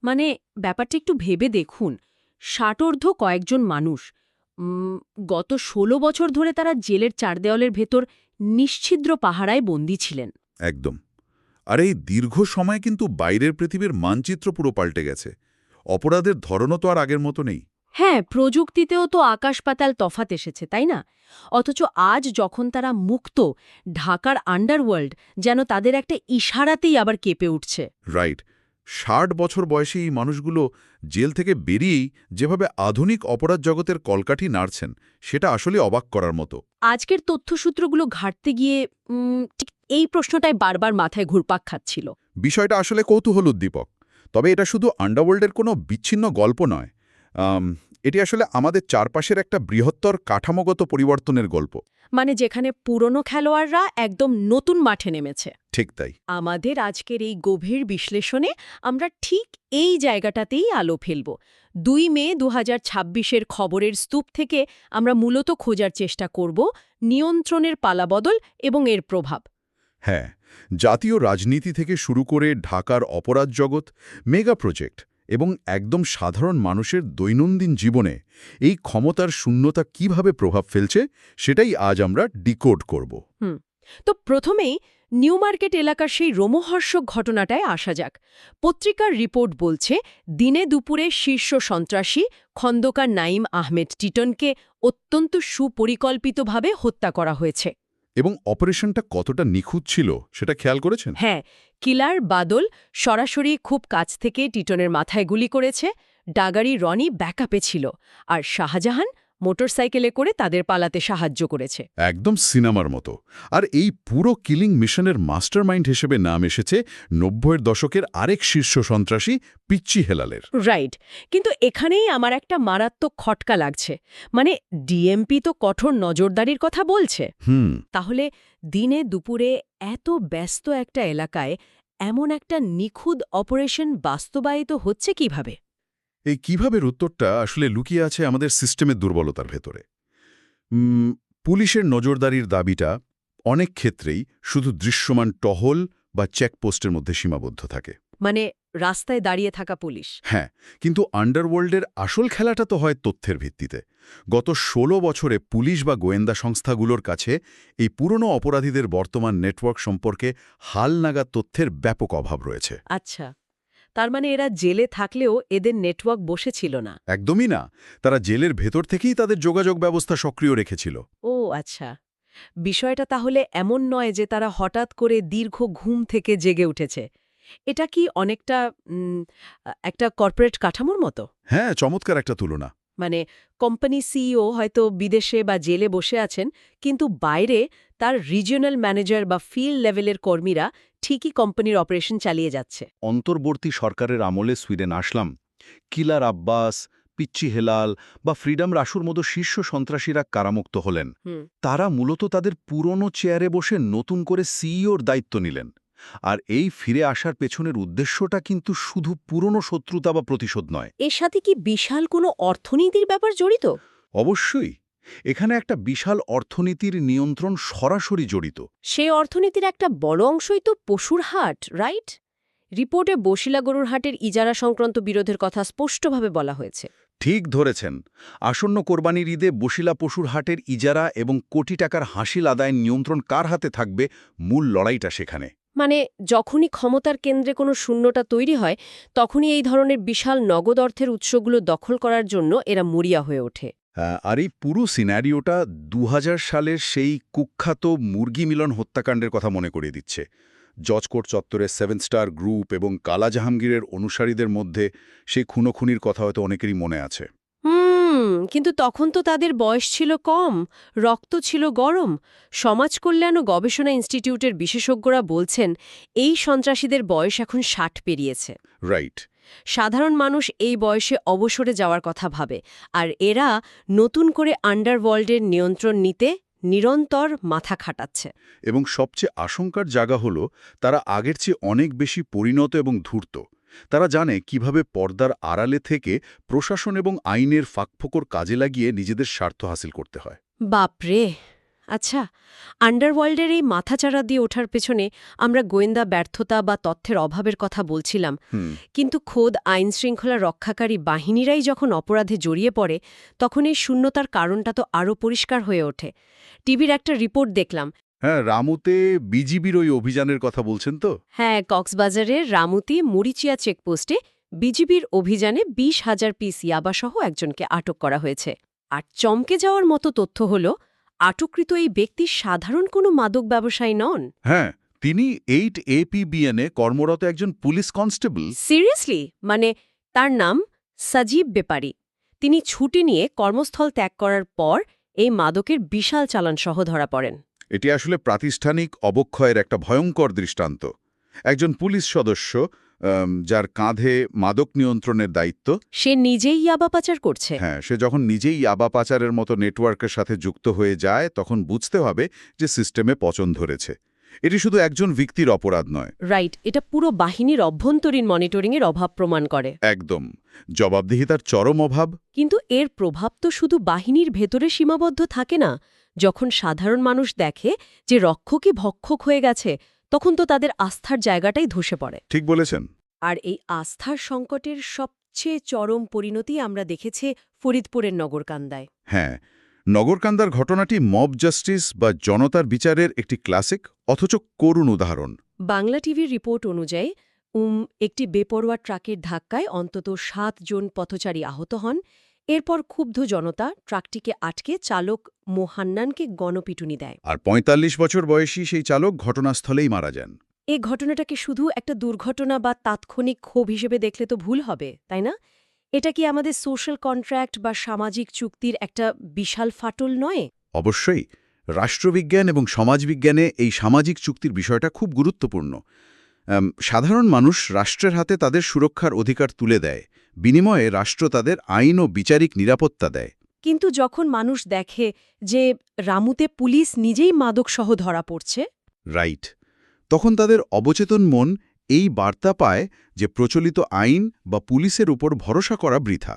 মানে ব্যাপারটা একটু ভেবে দেখুন, ষাটোর্ধ্ব কয়েকজন মানুষ গত ১৬ বছর ধরে তারা জেলের চার দেওয়ালের ভেতর নিশ্ছিদ্র পাহারায় বন্দী ছিলেন। একদম। আর এই দীর্ঘ সময়ে কিন্তু বাইরের পৃথিবীর মানচিত্র পুরো পাল্টে গেছে। অপরাধের ধরনও তো আর আগের মতো নেই। হ্যাঁ, প্রযুক্তিতেও তো আকাশ পাতাল তফাত এসেছে, তাই না? অথচ আজ যখন তারা মুক্ত, ঢাকার আন্ডারওয়ার্ল্ড যেন তাদের একটা ইশারাতেই আবার কেঁপে উঠছে। রাইট। ৬০ বছর বয়সী এই মানুষগুলো জেল থেকে বেরিয়েই যেভাবে আধুনিক অপরাধ জগতের কলকাঠি নাড়ছেন, সেটা আসলে অবাক করার মতো। আজকের তথ্যসূত্রগুলো ঘাঁটতে গিয়ে ঠিক এই প্রশ্নটাই বারবার মাথায় ঘুরপাক খাচ্ছিল। বিষয়টা আসলে কৌতূহলোদ্দীপক। তবে এটা শুধু আন্ডারওয়ার্ল্ডের কোনো বিচ্ছিন্ন গল্প নয়। এটি আসলে আমাদের চারপাশের একটা বৃহত্তর কাঠামোগত পরিবর্তনের গল্প। মানে যেখানে পুরনো খেলোয়াড়রা একদম নতুন মাঠে নেমেছে। ঠিক তাই। আমাদের আজকের এই গভীর বিশ্লেষণে আমরা ঠিক এই জায়গাটাতেই আলো ফেলব। ২ মে ২০২৬-এর খবরের স্তূপ থেকে আমরা মূলত খোঁজার চেষ্টা করব নিয়ন্ত্রণের পালাবদল এবং এর প্রভাব। হ্যাঁ, জাতীয় রাজনীতি থেকে শুরু করে ঢাকার অপরাধ জগৎ, মেগা প্রজেক্ট এবং একদম সাধারণ মানুষের দৈনন্দিন জীবনে এই ক্ষমতার শূন্যতা কিভাবে প্রভাব ফেলছে, সেটাই আজ আমরা ডিকোড করব। তো প্রথমেই নিউ মার্কেট এলাকার সেই রোমহর্ষক ঘটনাটায় আসা যাক। পত্রিকার রিপোর্ট বলছে, দিনে দুপুরে শীর্ষ সন্ত্রাসী খন্দকার নাঈম আহমেদ টিটনকে অত্যন্ত সুপরিকল্পিতভাবে হত্যা করা হয়েছে। এবং অপারেশনটা কতটা নিখুঁত ছিল সেটা খেয়াল করেছেন? হ্যাঁ, কিলার বাদল সরাসরি খুব কাছ থেকে টিটনের মাথায় গুলি করেছে, ডাগারি রনি ব্যাকআপে ছিল, আর শাহজাহান মোটরসাইকেলে করে তাদের পালাতে সাহায্য করেছে। একদম সিনেমার মতো। আর এই পুরো কিলিং মিশনের মাস্টারমাইন্ড হিসেবে নাম এসেছে ৯০-এর দশকের আরেক শীর্ষ সন্ত্রাসী পিচ্চি হেলালের। রাইট, কিন্তু এখানেই আমার একটা মারাত্মক খটকা লাগছে। মানে ডিএমপি তো কঠোর নজরদারির কথা বলছে, তাহলে দিনে দুপুরে এত ব্যস্ত একটা এলাকায় এমন একটা নিখুঁত অপারেশন বাস্তবায়িত হচ্ছে কিভাবে? এই কিভাবের উত্তরটা আসলে লুকিয়ে আছে আমাদের সিস্টেমের দুর্বলতার ভেতরে। পুলিশের নজরদারির দাবিটা অনেক ক্ষেত্রেই শুধু দৃশ্যমান টহল বা চেকপোস্টের মধ্যে সীমাবদ্ধ থাকে। মানে রাস্তায় দাঁড়িয়ে থাকা পুলিশ। হ্যাঁ, কিন্তু আন্ডারওয়ার্ল্ডের আসল খেলাটা তো হয় তথ্যের ভিত্তিতে। গত ১৬ বছরে পুলিশ বা গোয়েন্দা সংস্থাগুলোর কাছে এই পুরনো অপরাধীদের বর্তমান নেটওয়ার্ক সম্পর্কে হালনাগাদ তথ্যের ব্যাপক অভাব রয়েছে। আচ্ছা, তার মানে এরা জেলে থাকলেও এদের নেটওয়ার্ক বসেছিল না? একদমই না। তারা জেলের ভেতর থেকেই তাদের যোগাযোগ ব্যবস্থা সক্রিয় রেখেছিল। ও আচ্ছা, বিষয়টা তাহলে এমন নয় যে তারা হঠাৎ করে দীর্ঘ ঘুম থেকে জেগে উঠেছে। এটা কি অনেকটা একটা কর্পোরেট কাঠামোর মতো? হ্যাঁ, চমৎকার একটা তুলনা। মানে কোম্পানি সিইও হয়তো বিদেশে বা জেলে বসে আছেন, কিন্তু বাইরে তার রিজিওনাল ম্যানেজার বা ফিল্ড লেভেলের কর্মীরা ঠিকই কোম্পানির অপারেশন চালিয়ে যাচ্ছে। অন্তর্বর্তী সরকারের আমলে সুইডেন আসলাম, কিলার আব্বাস, পিচ্চি হেলাল বা ফ্রিডম রাসুর মতো শীর্ষ সন্ত্রাসীরা কারামুক্ত হলেন। তারা মূলত তাদের পুরনো চেয়ারে বসে নতুন করে সিইওর দায়িত্ব নিলেন। আর এই ফিরে আসার পেছনের উদ্দেশ্যটা কিন্তু শুধু পুরনো শত্রুতা বা প্রতিশোধ নয়। এর সাথে কি বিশাল কোনো অর্থনীতির ব্যাপার জড়িত? অবশ্যই এখানে একটা বিশাল অর্থনীতির নিয়ন্ত্রণ সরাসরি জড়িত। সেই অর্থনীতির একটা বড় অংশই তো পশুর হাট, রাইট? রিপোর্টে বশিলা গরুর হাটের ইজারা সংক্রান্ত বিরোধের কথা স্পষ্টভাবে বলা হয়েছে। ঠিক ধরেছেন। আসন্ন কোরবানির ঈদে বশিলা পশুর হাটের ইজারা এবং কোটি টাকার হাসিল আদায়ের নিয়ন্ত্রণ কার হাতে থাকবে, মূল লড়াইটা সেখানে। মানে যখনই ক্ষমতার কেন্দ্রে কোনো শূন্যতা তৈরি হয়, তখনই এই ধরনের বিশাল নগদ অর্থের উৎসগুলো দখল করার জন্য এরা মরিয়া হয়ে ওঠে। আর এই পুরো সিনারিওটা ২০০০ সালের সেই কুখ্যাত মুরগি মিলন হত্যাকাণ্ডের কথা মনে করিয়ে দিচ্ছে। জজকোর্ট চত্বরে 7 স্টার গ্রুপ এবং কালা জাহাঙ্গীরের অনুসারীদের মধ্যে সেই খুনোখুনির কথা হয়তো অনেকেরই মনে আছে। কিন্তু তখন তো তাদের বয়স ছিল কম, রক্ত ছিল গরম। সমাজ কল্যাণ ও গবেষণা ইনস্টিটিউটের বিশেষজ্ঞরা বলছেন, এই সন্ত্রাসীদের বয়স এখন ৬০ পেরিয়েছে। রাইট। সাধারণ মানুষ এই বয়সে অবসরে যাওয়ার কথা ভাবে, আর এরা নতুন করে আন্ডারওয়ার্ল্ডের নিয়ন্ত্রণ নিতে নিরন্তর মাথা খাটাচ্ছে। এবং সবচেয়ে আশঙ্কার জায়গা হল, তারা আগের চেয়ে অনেক বেশি পরিণত এবং ধূর্ত। তারা জানে কিভাবে পর্দার আড়ালে থেকে প্রশাসন এবং আইনের ফাঁকফোকর কাজে লাগিয়ে নিজেদের স্বার্থ হাসিল করতে হয়। বাপরে, আচ্ছা, আন্ডারওয়ার্ল্ডের এই মাথাচাড়া দিয়ে ওঠার পেছনে আমরা গোয়েন্দা ব্যর্থতা বা তথ্যের অভাবের কথা বলছিলাম, কিন্তু খোদ আইনশৃঙ্খলা রক্ষাকারী বাহিনীরাই যখন অপরাধে জড়িয়ে পড়ে তখন এই শূন্যতার কারণটা তো আরও পরিষ্কার হয়ে ওঠে। টিভির একটা রিপোর্ট দেখলাম। হ্যাঁ, রামুতে বিজিবির ওই অভিযানের কথা বলছেন তো? হ্যাঁ, কক্সবাজারের রামুতি মুরিচিয়া চেকপোস্টে বিজিবির অভিযানে 20,000 পিস ইয়াবাসহ একজনকে আটক করা হয়েছে। আর চমকে যাওয়ার মতো তথ্য হল, আটককৃত এই ব্যক্তি সাধারণ কোনো মাদক ব্যবসায়ী নন। হ্যাঁ, তিনি 8 APBN-এ কর্মরত একজন পুলিশ কনস্টেবল। সিরিয়াসলি? মানে তার নাম সাজিব বেপারি। তিনি ছুটি নিয়ে কর্মস্থল ত্যাগ করার পর এই মাদকের বিশাল চালানসহ ধরা পড়েন। এটি আসলে প্রাতিষ্ঠানিক অবক্ষয়ের একটা ভয়ঙ্কর দৃষ্টান্ত। একজন পুলিশ সদস্য যার কাঁধে মাদক নিয়ন্ত্রণের দায়িত্ব, সে নিজেই ইয়াবা পাচার করছে। হ্যাঁ, সে যখন নিজেই ইয়াবা পাচারের মতো নেটওয়ার্কের সাথে যুক্ত হয়ে যায় তখন বুঝতে হবে যে সিস্টেমে পচন ধরেছে। এটি শুধু একজন ব্যক্তির অপরাধ নয়। রাইট, এটা পুরো বাহিনীর অভ্যন্তরীণ মনিটরিংয়ের অভাব প্রমাণ করে। একদম, জবাবদিহিতার চরম অভাব। কিন্তু এর প্রভাব তো শুধু বাহিনীর ভেতরে সীমাবদ্ধ থাকে না। যখন সাধারণ মানুষ দেখে যে রক্ষকই ভক্ষক হয়ে গেছে, তখন তো তাদের আস্থার জায়গাটাই ধসে পড়ে। ঠিক বলেছেন। আর এই আস্থার সংকটের সবচেয়ে চরম পরিণতি আমরা দেখেছি ফরিদপুরের নগরকান্দায়। হ্যাঁ, নগরকান্দার ঘটনাটি মব জাস্টিস বা জনতার বিচারের একটি ক্লাসিক অথচ করুণ উদাহরণ। বাংলা টিভির রিপোর্ট অনুযায়ী একটি বেপরোয়া ট্রাকের ধাক্কায় অন্তত 7 জন পথচারী আহত হন। এরপর ক্ষুব্ধ জনতা ট্রাকটিকে আটকে চালক মোহান্নানকে গণপিটুনি দেয়। আর ৪৫ বছর বয়সী সেই চালক ঘটনাস্থলেই মারা যান। এই ঘটনাটাকে শুধু একটা দুর্ঘটনা বা তাৎক্ষণিক ক্ষোভ হিসেবে দেখলে তো ভুল হবে, তাই না? এটা কি আমাদের সোশ্যাল কন্ট্রাক্ট বা সামাজিক চুক্তির একটা বিশাল ফাটল নয়? অবশ্যই, রাষ্ট্রবিজ্ঞান এবং সমাজবিজ্ঞানে এই সামাজিক চুক্তির বিষয়টা খুব গুরুত্বপূর্ণ। সাধারণ মানুষ রাষ্ট্রের হাতে তাদের সুরক্ষার অধিকার তুলে দেয়, বিনিময়ে রাষ্ট্র তাদের আইন ও বিচারিক নিরাপত্তা দেয়। কিন্তু যখন মানুষ দেখে যে রামুতে পুলিশ নিজেই মাদকসহ ধরা পড়ছে, রাইট, তখন তাদের অবচেতন মন এই বার্তা পায় যে প্রচলিত আইন বা পুলিশের উপর ভরসা করা বৃথা।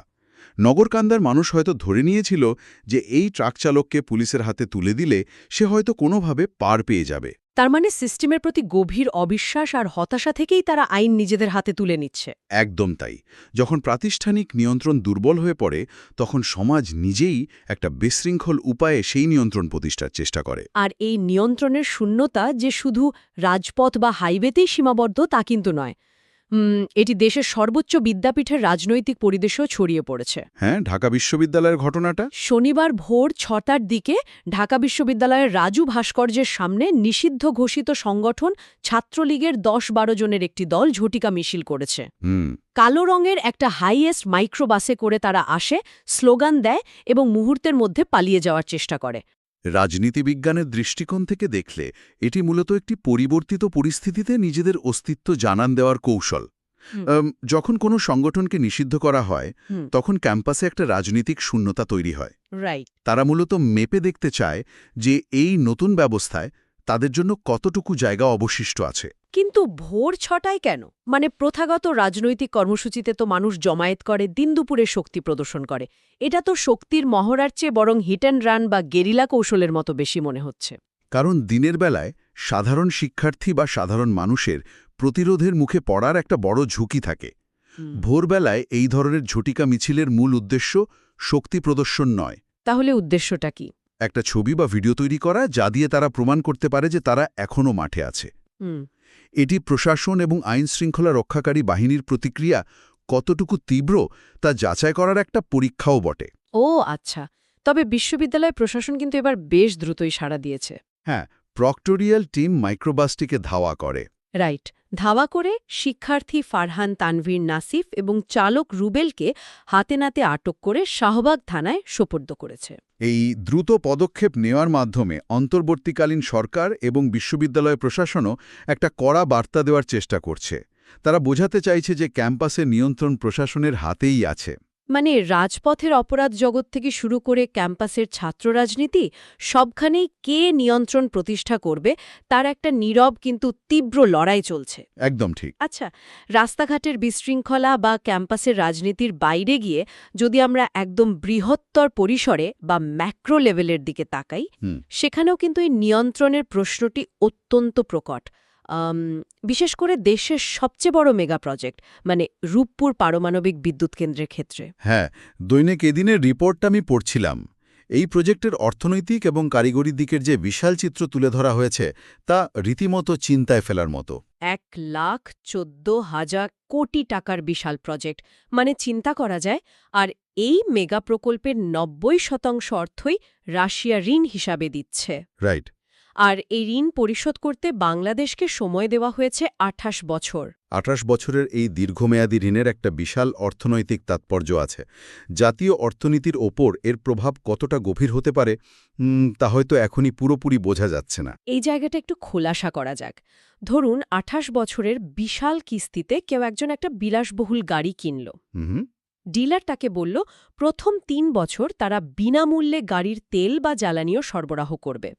নগরকান্দার মানুষ হয়তো ধরে নিয়েছিল যে এই ট্রাক চালককে পুলিশের হাতে তুলে দিলে সে হয়তো কোনোভাবে পার পেয়ে যাবে। তার মানে সিস্টেমের প্রতি গভীর অবিশ্বাস আর হতাশা থেকেই তারা আইন নিজেদের হাতে তুলে নিচ্ছে। একদম তাই। যখন প্রাতিষ্ঠানিক নিয়ন্ত্রণ দুর্বল হয়ে পড়ে তখন সমাজ নিজেই একটা বিশৃঙ্খল উপায়ে সেই নিয়ন্ত্রণ প্রতিষ্ঠার চেষ্টা করে। আর এই নিয়ন্ত্রণের শূন্যতা যে শুধু রাজপথ বা হাইওয়েতেই সীমাবদ্ধ তা কিন্তু নয়। এটি দেশের সর্বোচ্চ বিদ্যাপীঠের রাজনৈতিক পরিবেশেও ছড়িয়ে পড়েছে। হ্যাঁ, ঢাকা বিশ্ববিদ্যালয়ের ঘটনাটা শনিবার ভোর ৬টার দিকে ঢাকা বিশ্ববিদ্যালয়ের রাজু ভাস্কর্যের সামনে নিষিদ্ধ ঘোষিত সংগঠন ছাত্রলীগের ১০-১২ জনের একটি দল ঝটিকা মিছিল করেছে। কালো রঙের একটা হাইয়েস্ট মাইক্রোবাসে করে তারা আসে, স্লোগান দেয় এবং মুহূর্তের মধ্যে পালিয়ে যাওয়ার চেষ্টা করে। রাজনীতিবিজ্ঞানের দৃষ্টিকোণ থেকে দেখলে এটি মূলত একটি পরিবর্তিত পরিস্থিতিতে নিজেদের অস্তিত্ব জানান দেওয়ার কৌশল। যখন কোনো সংগঠনকে নিষিদ্ধ করা হয় তখন ক্যাম্পাসে একটা রাজনৈতিক শূন্যতা তৈরি হয়। রাইট। তারা মূলত মেপে দেখতে চায় যে এই নতুন ব্যবস্থায় তাদের জন্য কতটুকু জায়গা অবশিষ্ট আছে। কিন্তু ভোর ৬টায় কেন? মানে প্রথাগত রাজনৈতিক কর্মসূচিতে তো মানুষ জমায়েত করে, দিন দুপুরে শক্তি প্রদর্শন করে। এটা তো শক্তির মহড়ার চেয়ে বরং হিট অ্যান্ড রান বা গেরিলা কৌশলের মতো বেশি মনে হচ্ছে। কারণ দিনের বেলায় সাধারণ শিক্ষার্থী বা সাধারণ মানুষের প্রতিরোধের মুখে পড়ার একটা বড় ঝুঁকি থাকে। ভোরবেলায় এই ধরনের ঝটিকা মিছিলের মূল উদ্দেশ্য শক্তি প্রদর্শন নয়। তাহলে উদ্দেশ্যটা কি? একটা ছবি বা ভিডিও তৈরি করা যা দিয়ে তারা প্রমাণ করতে পারে যে তারা এখনও মাঠে আছে। এটি প্রশাসন এবং আইন শৃঙ্খলা রক্ষাকারী বাহিনীর প্রতিক্রিয়া কতটুকু তীব্র তা যাচাই করার একটা পরীক্ষাও বটে। ও আচ্ছা, তবে বিশ্ববিদ্যালয় প্রশাসন কিন্তু এবার বেশ দ্রুতই সাড়া দিয়েছে। হ্যাঁ, প্রক্টোরিয়াল টিম মাইক্রোবাসটিকে ধাওয়া করে। রাইট, ধাওয়া করে শিক্ষার্থী ফারহান তানভীর নাসিফ এবং চালক রুবেলকে হাতে নাতে আটক করে শাহবাগ থানায় সোপর্দ করেছে। এই দ্রুত পদক্ষেপ নেওয়ার মাধ্যমে অন্তর্বর্তীকালীন সরকার এবং বিশ্ববিদ্যালয় প্রশাসনও একটা কড়া বার্তা দেওয়ার চেষ্টা করছে। তারা বোঝাতে চাইছে যে ক্যাম্পাসে নিয়ন্ত্রণ প্রশাসনের হাতেই আছে। মানে রাজপথের অপরাধ জগৎ থেকে শুরু করে ক্যাম্পাসের ছাত্র রাজনীতি সবখানেই কে নিয়ন্ত্রণ প্রতিষ্ঠা করবে তার একটা নীরব কিন্তু তীব্র লড়াই চলছে। একদম ঠিক। আচ্ছা, রাস্তাঘাটের বিশৃঙ্খলা বা ক্যাম্পাসের রাজনীতির বাইরে গিয়ে যদি আমরা একদম বৃহত্তর পরিসরে বা ম্যাক্রো লেভেলের দিকে তাকাই, সেখানেও কিন্তু এই নিয়ন্ত্রণের প্রশ্নটি অত্যন্ত প্রকট। বিশেষ করে দেশের সবচেয়ে বড় মেগা প্রজেক্ট মানে রূপপুর পারমাণবিক বিদ্যুৎ কেন্দ্রের ক্ষেত্রে। হ্যাঁ, দৈনিক এদিনের রিপোর্টটা আমি পড়ছিলাম। এই প্রজেক্টের অর্থনৈতিক এবং কারিগরি দিকের যে বিশাল চিত্র তুলে ধরা হয়েছে তা রীতিমতো চিন্তায় ফেলার মতো। 1,14,000 কোটি টাকার বিশাল প্রজেক্ট, মানে চিন্তা করা যায়। আর এই মেগা প্রকল্পের 90% অর্থই রাশিয়া ঋণ হিসাবে দিচ্ছে। রাইট। আর এই ঋণ পরিশোধ করতে বাংলাদেশকে সময় দেওয়া হয়েছে 28 বছর। 28 বছরের এই দীর্ঘমেয়াদী ঋণের একটা বিশাল অর্থনৈতিক তাৎপর্য আছে। জাতীয় অর্থনীতির ওপর এর প্রভাব কতটা গভীর হতে পারে তা হয়তো এখনই পুরোপুরি বোঝা যাচ্ছে না। এই জায়গাটা একটু খোলাসা করা যাক। ধরুন 28 বছরের বিশাল কিস্তিতে কেউ একজন একটা বিলাসবহুল গাড়ি কিনল। ডিলার তাকে বলল প্রথম 3 বছর তারা বিনামূল্যে গাড়ির তেল বা জ্বালানিও সরবরাহ করবে।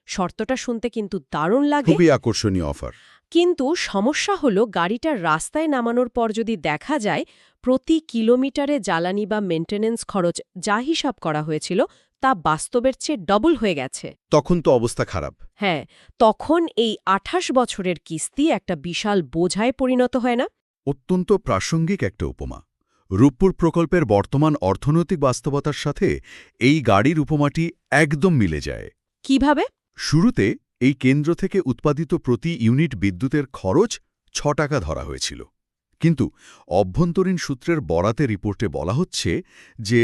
শর্তটা শুনতে কিন্তু দারুণ লাগে, খুবই আকর্ষণীয় অফার। কিন্তু সমস্যা হলো গাড়িটা রাস্তায় নামানোর পর যদি দেখা যায় প্রতি কিলোমিটারে জ্বালানি বা মেইনটেনেন্স খরচ যা হিসাব করা হয়েছিল তা বাস্তবের চেয়ে ডবল হয়ে গেছে। তখন তো অবস্থা খারাপ। হ্যাঁ, তখন এই 28 বছরের কিস্তি একটা বিশাল বোঝায় পরিণত হয় না? অত্যন্ত প্রাসঙ্গিক একটা উপমা। রূপপুর প্রকল্পের বর্তমান অর্থনৈতিক বাস্তবতার সাথে এই গাড়ির উপমাটি একদম মিলে যায়। কিভাবে? শুরুতে এই কেন্দ্র থেকে উৎপাদিত প্রতি ইউনিট বিদ্যুতের খরচ 6 টাকা ধরা হয়েছিল, কিন্তু অভ্যন্তরীণ সূত্রের বরাতে রিপোর্টে বলা হচ্ছে যে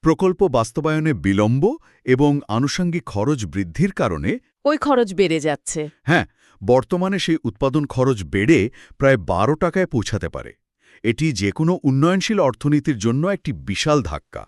প্রকল্প বাস্তবায়নে বিলম্ব এবং আনুষঙ্গিক খরচ বৃদ্ধির কারণে ওই খরচ বেড়ে যাচ্ছে। হ্যাঁ, বর্তমানে সেই উৎপাদন খরচ বেড়ে প্রায় 12 টাকায় পৌঁছাতে পারে। এটি যে কোনো উন্নয়নশীল অর্থনীতির জন্য একটি বিশাল ধাক্কা।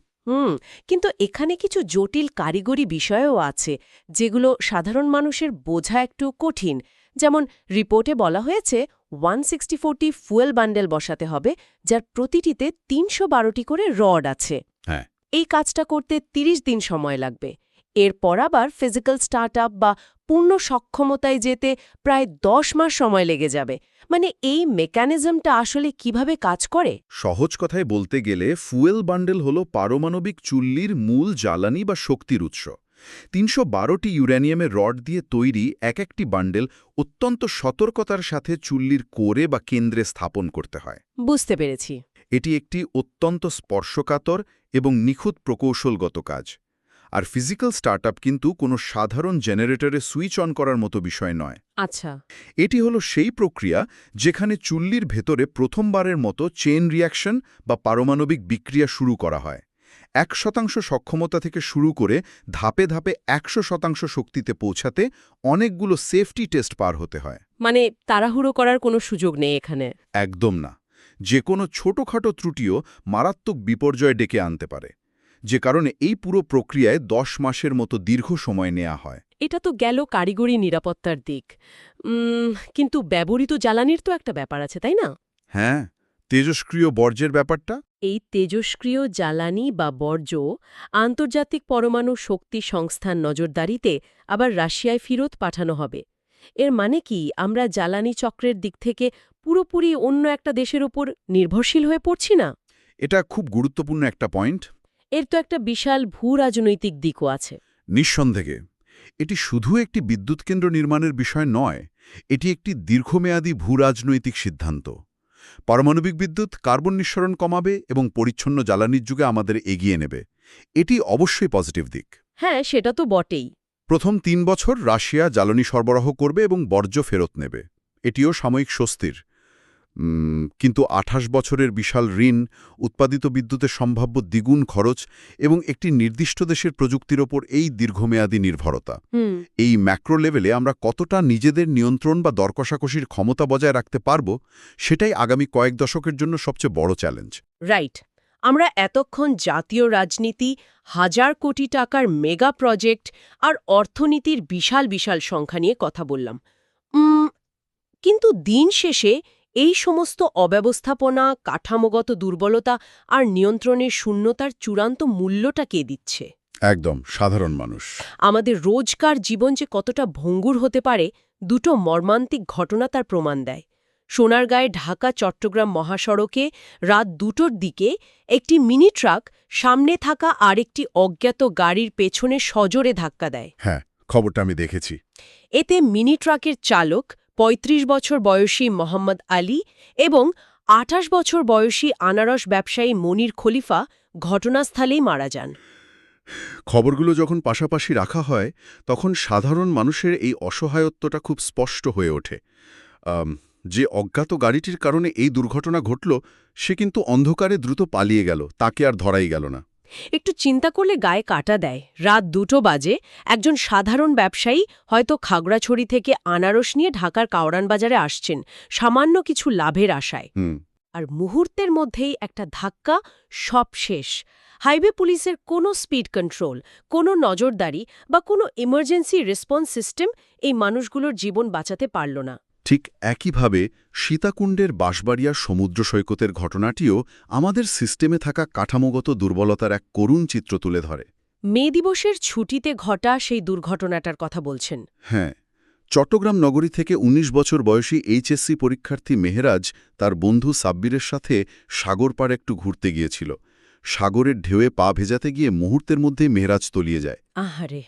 কিন্তু এখানে কিছু জটিল কারিগরি বিষয়ও আছে যেগুলো সাধারণ মানুষের বোঝা একটু কঠিন। যেমন রিপোর্টে বলা হয়েছে 164টি ফুয়েল বান্ডেল বসাতে হবে, যার প্রতিটিতে 312টি করে রড আছে। হ্যাঁ, এই কাজটা করতে 30 দিন সময় লাগবে। এরপর আবার ফিজিক্যাল স্টার্টআপ বা পূর্ণ সক্ষমতায় যেতে প্রায় 10 মাস সময় লেগে যাবে। মানে এই মেকানিজমটা আসলে কিভাবে কাজ করে? সহজ কথায় বলতে গেলে ফুয়েল বান্ডেল হল পারমাণবিক চুল্লির মূল জ্বালানি বা শক্তির উৎস। 312টি ইউরেনিয়ামের রড দিয়ে তৈরি এক একটি বান্ডেল অত্যন্ত সতর্কতার সাথে চুল্লির কোরে বা কেন্দ্রে স্থাপন করতে হয়। বুঝতে পেরেছি। এটি একটি অত্যন্ত স্পর্শকাতর এবং নিখুঁত প্রকৌশলগত কাজ। আর ফিজিক্যাল স্টার্টআপ কিন্তু কোনো সাধারণ জেনারেটরে সুইচ অন করার মতো বিষয় নয়। আচ্ছা, এটি হলো সেই প্রক্রিয়া যেখানে চুল্লির ভেতরে প্রথমবারের মতো চেইন রিয়াকশন বা পারমাণবিক বিক্রিয়া শুরু করা হয়। 1% সক্ষমতা থেকে শুরু করে ধাপে ধাপে 100% শক্তিতে পৌঁছাতে অনেকগুলো সেফটি টেস্ট পার হতে হয়। মানে তাড়াহুড়ো করার কোনো সুযোগ নেই এখানে? একদম না। যে কোনো ছোটখাটো ত্রুটিও মারাত্মক বিপর্যয় ডেকে আনতে পারে, যে কারণে এই পুরো প্রক্রিয়ায় 10 মাসের মতো দীর্ঘ সময় নেওয়া হয়। এটা তো গেল কারিগরি নিরাপত্তার দিক। কিন্তু ব্যবহৃত জ্বালানির তো একটা ব্যাপার আছে, তাই না? হ্যাঁ, তেজস্ক্রিয় বর্জ্যের ব্যাপারটা। এই তেজস্ক্রিয় জ্বালানি বা বর্জ্য আন্তর্জাতিক পরমাণু শক্তি সংস্থার নজরদারিতে আবার রাশিয়ায় ফেরত পাঠানো হবে। এর মানে কি আমরা জ্বালানি চক্রের দিক থেকে পুরোপুরি অন্য একটা দেশের উপর নির্ভরশীল হয়ে পড়ছি না? এটা খুব গুরুত্বপূর্ণ একটা পয়েন্ট। এর তো একটা বিশাল ভূরাজনৈতিক দিকও আছে। নিঃসন্দেহে এটি শুধু একটি বিদ্যুৎ কেন্দ্র নির্মাণের বিষয় নয়, এটি একটি দীর্ঘমেয়াদী ভূরাজনৈতিক সিদ্ধান্ত। পারমাণবিক বিদ্যুৎ কার্বন নিঃসরণ কমাবে এবং পরিচ্ছন্ন জ্বালানির যুগে আমাদের এগিয়ে নেবে। এটি অবশ্যই পজিটিভ দিক। হ্যাঁ, সেটা তো বটেই। প্রথম 3 বছর রাশিয়া জ্বালানি সরবরাহ করবে এবং বর্জ্য ফেরত নেবে। এটিও সাময়িক স্বস্তির। কিন্তু 28 বছরের বিশাল ঋণ, উৎপাদিত বিদ্যুতের সম্ভাব্য দ্বিগুণ খরচ এবং একটি নির্দিষ্ট দেশের প্রযুক্তির ওপর এই দীর্ঘমেয়াদী নির্ভরতা, এই ম্যাক্রো লেভেলে আমরা কতটা নিজেদের নিয়ন্ত্রণ বা দরকষাকষির ক্ষমতা বজায় রাখতে পারব, সেটাই আগামী কয়েক দশকের জন্য সবচেয়ে বড় চ্যালেঞ্জ। রাইট। আমরা এতক্ষণ জাতীয় রাজনীতি, হাজার কোটি টাকার মেগা প্রজেক্ট আর অর্থনীতির বিশাল বিশাল সংখ্যা নিয়ে কথা বললাম। কিন্তু দিন শেষে এই সমস্ত অব্যবস্থাপনা, কাঠামোগত দুর্বলতা আর নিয়ন্ত্রণের শূন্যতার চূড়ান্ত মূল্যটা কে দিচ্ছে? একদম সাধারণ মানুষ। আমাদের রোজকার জীবন যে কতটা ভঙ্গুর হতে পারে, দুটো মর্মান্তিক ঘটনা তার প্রমাণ দেয়। সোনারগাঁয়ে ঢাকা-চট্টগ্রাম মহাসড়কে রাত 2টোর দিকে একটি মিনি ট্রাক সামনে থাকা আরেকটি অজ্ঞাত গাড়ির পেছনে সজোরে ধাক্কা দেয়। হ্যাঁ, খবরটা আমি দেখেছি। এতে মিনি ট্রাকের চালক ৩৫ বছর বয়সী মোহাম্মদ আলী এবং ২৮ বছর বয়সী আনারস ব্যবসায়ী মনির খলিফা ঘটনাস্থলেই মারা যান। খবরগুলো যখন পাশাপাশি রাখা হয় তখন সাধারণ মানুষের এই অসহায়ত্বটা খুব স্পষ্ট হয়ে ওঠে। যে অজ্ঞাত গাড়িটির কারণে এই দুর্ঘটনা ঘটল, সে কিন্তু অন্ধকারে দ্রুত পালিয়ে গেল, তাকে আর ধরাই গেল না। একটু চিন্তা করলে গায়ে কাঁটা দেয়। রাত 2টো বাজে একজন সাধারণ ব্যবসায়ী হয়তো খাগড়াছড়ি থেকে আনারস নিয়ে ঢাকার কাওরান বাজারে আসছেন সামান্য কিছু লাভের আশায়। আর মুহূর্তের মধ্যেই একটা ধাক্কা, সব শেষ। হাইওয়ে পুলিশের কোনো স্পিড কন্ট্রোল, কোনো নজরদারি বা কোনো ইমার্জেন্সি রেসপন্স সিস্টেম এই মানুষগুলোর জীবন বাঁচাতে পারল না। ঠিক একইভাবে সীতাকুণ্ডের বাঁশবাড়িয়া সমুদ্র সৈকতের ঘটনাটিও আমাদের সিস্টেমে থাকা কাঠামোগত দুর্বলতার এক করুণ চিত্র তুলে ধরে। মে দিবসের ছুটিতে ঘটা সেই দুর্ঘটনাটার কথা বলছেন? হ্যাঁ, চট্টগ্রাম নগরী থেকে ১৯ বছর বয়সী এইচএসসি পরীক্ষার্থী মেহরাজ তার বন্ধু সাব্বিরের সাথে সাগর পাড়ে একটু ঘুরতে গিয়েছিল। সাগরের ঢেউয়ে পা ভেজাতে গিয়ে মুহূর্তের মধ্যেই মেহরাজ তলিয়ে যায়। আহারে,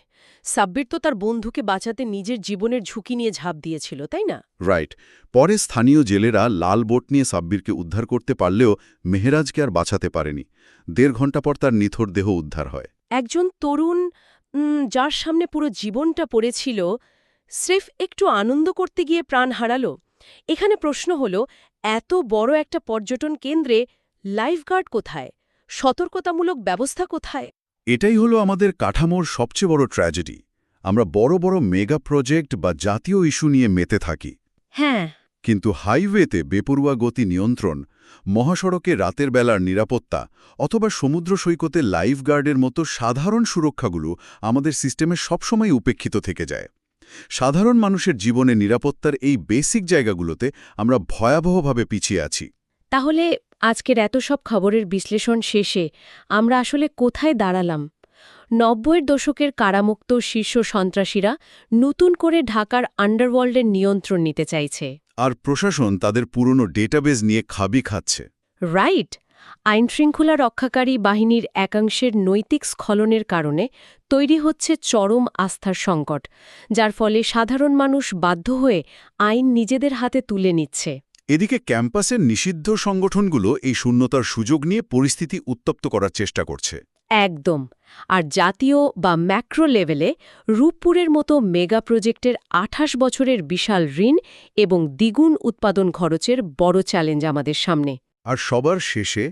সাব্বির তো তার বন্ধুকে বাঁচাতে নিজের জীবনের ঝুঁকি নিয়ে ঝাঁপ দিয়েছিল, তাই না? রাইট। পরে স্থানীয় জেলেরা লাল বোট নিয়ে সাব্বিরকে উদ্ধার করতে পারলেও মেহরাজকে আর বাঁচাতে পারেনি। ১.৫ ঘণ্টা পর তার নিথর দেহ উদ্ধার হয়। একজন তরুণ যার সামনে পুরো জীবনটা পড়েছিল, স্রেফ একটু আনন্দ করতে গিয়ে প্রাণ হারালো। এখানে প্রশ্ন হল, এত বড় একটা পর্যটন কেন্দ্রে লাইফগার্ড কোথায়? সতর্কতামূলক ব্যবস্থা কোথায়? এটাই হলো আমাদের কাঠামোর সবচেয়ে বড় ট্র্যাজেডি। আমরা বড় বড় মেগা প্রজেক্ট বা জাতীয় ইস্যু নিয়ে মেতে থাকি। হ্যাঁ, কিন্তু হাইওয়েতে বেপরোয়া গতি নিয়ন্ত্রণ, মহাসড়কে রাতের বেলার নিরাপত্তা অথবা সমুদ্র সৈকতে লাইফগার্ডের মতো সাধারণ সুরক্ষাগুলো আমাদের সিস্টেমে সবসময় উপেক্ষিত থেকে যায়। সাধারণ মানুষের জীবনে নিরাপত্তার এই বেসিক জায়গাগুলোতে আমরা ভয়াবহভাবে পিছিয়ে আছি। তাহলে আজকের এত সব খবরের বিশ্লেষণ শেষে আমরা আসলে কোথায় দাঁড়ালাম? ৯০-এর দশকের কারামুক্ত শীর্ষ সন্ত্রাসীরা নতুন করে ঢাকার আন্ডারওয়ার্ল্ডের নিয়ন্ত্রণ নিতে চাইছে। আর প্রশাসন তাদের পুরনো ডেটাবেজ নিয়ে খাবি খাচ্ছে। রাইট। আইনশৃঙ্খলা রক্ষাকারী বাহিনীর একাংশের নৈতিক স্খলনের কারণে তৈরি হচ্ছে চরম আস্থার সংকট, যার ফলে সাধারণ মানুষ বাধ্য হয়ে আইন নিজেদের হাতে তুলে নিচ্ছে। এদিকে ক্যাম্পাসের নিষিদ্ধ সংগঠনগুলো এই শূন্যতার সুযোগ নিয়ে পরিস্থিতি উত্তপ্ত করার চেষ্টা করছে। একদম। আর জাতীয় বা ম্যাক্রো লেভেলে রূপপুরের মতো মেগা প্রজেক্টের ২৮ বছরের বিশাল ঋণ এবং দ্বিগুণ উৎপাদন খরচের বড় চ্যালেঞ্জ আমাদের সামনে। আর সবার শেষে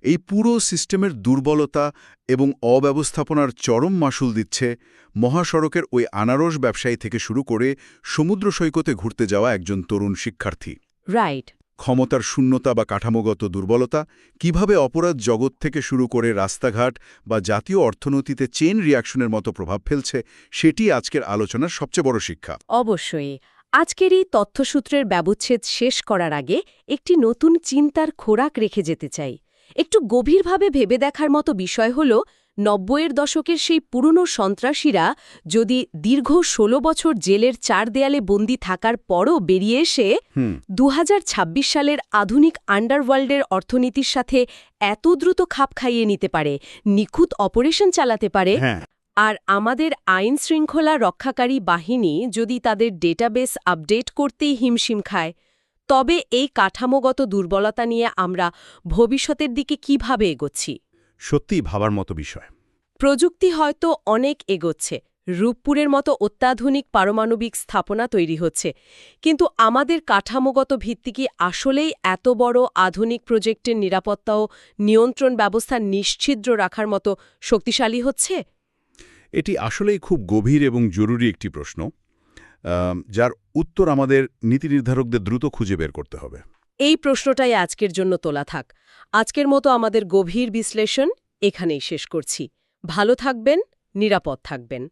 এই পুরো সিস্টেমের দুর্বলতা এবং অব্যবস্থাপনার চরম মাশুল দিচ্ছে মহাসড়কের ওই আনারস ব্যবসায়ী থেকে শুরু করে সমুদ্র সৈকতে ঘুরতে যাওয়া একজন তরুণ শিক্ষার্থী। রাইট। ক্ষমতার শূন্যতা বা কাঠামোগত দুর্বলতা কিভাবে অপরাধ জগৎ থেকে শুরু করে রাস্তাঘাট বা জাতীয় অর্থনীতিতে চেইন রিয়াকশনের মতো প্রভাব ফেলছে, সেটি আজকের আলোচনার সবচেয়ে বড় শিক্ষা। অবশ্যই। আজকের এই তথ্যসূত্রের ব্যবচ্ছেদ শেষ করার আগে একটি নতুন চিন্তার খোরাক রেখে যেতে চাই। একটু গভীরভাবে ভেবে দেখার মতো বিষয় হল, ৯০-এর দশকের সেই পুরনো সন্ত্রাসীরা যদি দীর্ঘ ১৬ বছর জেলের ৪ দেয়ালে বন্দী থাকার পরও বেরিয়ে এসে ২০২৬ সালের আধুনিক আন্ডারওয়ার্ল্ডের অর্থনীতির সাথে এত দ্রুত খাপ খাইয়ে নিতে পারে, নিখুঁত অপারেশন চালাতে পারে, আর আমাদের আইন শৃঙ্খলা রক্ষাকারী বাহিনী যদি তাদের ডেটাবেস আপডেট করতেই হিমশিম খায়, তবে এই কাঠামোগত দুর্বলতা নিয়ে আমরা ভবিষ্যতের দিকে কিভাবে এগোচ্ছি? সত্যিই ভাবার মতো বিষয়। প্রযুক্তি হয়তো অনেক এগোচ্ছে, রূপপুরের মতো অত্যাধুনিক পারমাণবিক স্থাপনা তৈরি হচ্ছে, কিন্তু আমাদের কাঠামোগত ভিত্তি কি আসলেই এত বড় আধুনিক প্রজেক্টের নিরাপত্তা ও নিয়ন্ত্রণ ব্যবস্থা নিশ্ছিদ্র রাখার মতো শক্তিশালী হচ্ছে? এটি আসলেই খুব গভীর এবং জরুরি একটি প্রশ্ন, যার উত্তর আমাদের নীতি নির্ধারকদের দ্রুত খুঁজে বের করতে হবে। এই প্রশ্নটাই আজকের জন্য তোলা থাক। আজকের মতো আমাদের গভীর বিশ্লেষণ এখানেই শেষ করছি। ভালো থাকবেন, নিরাপদ থাকবেন।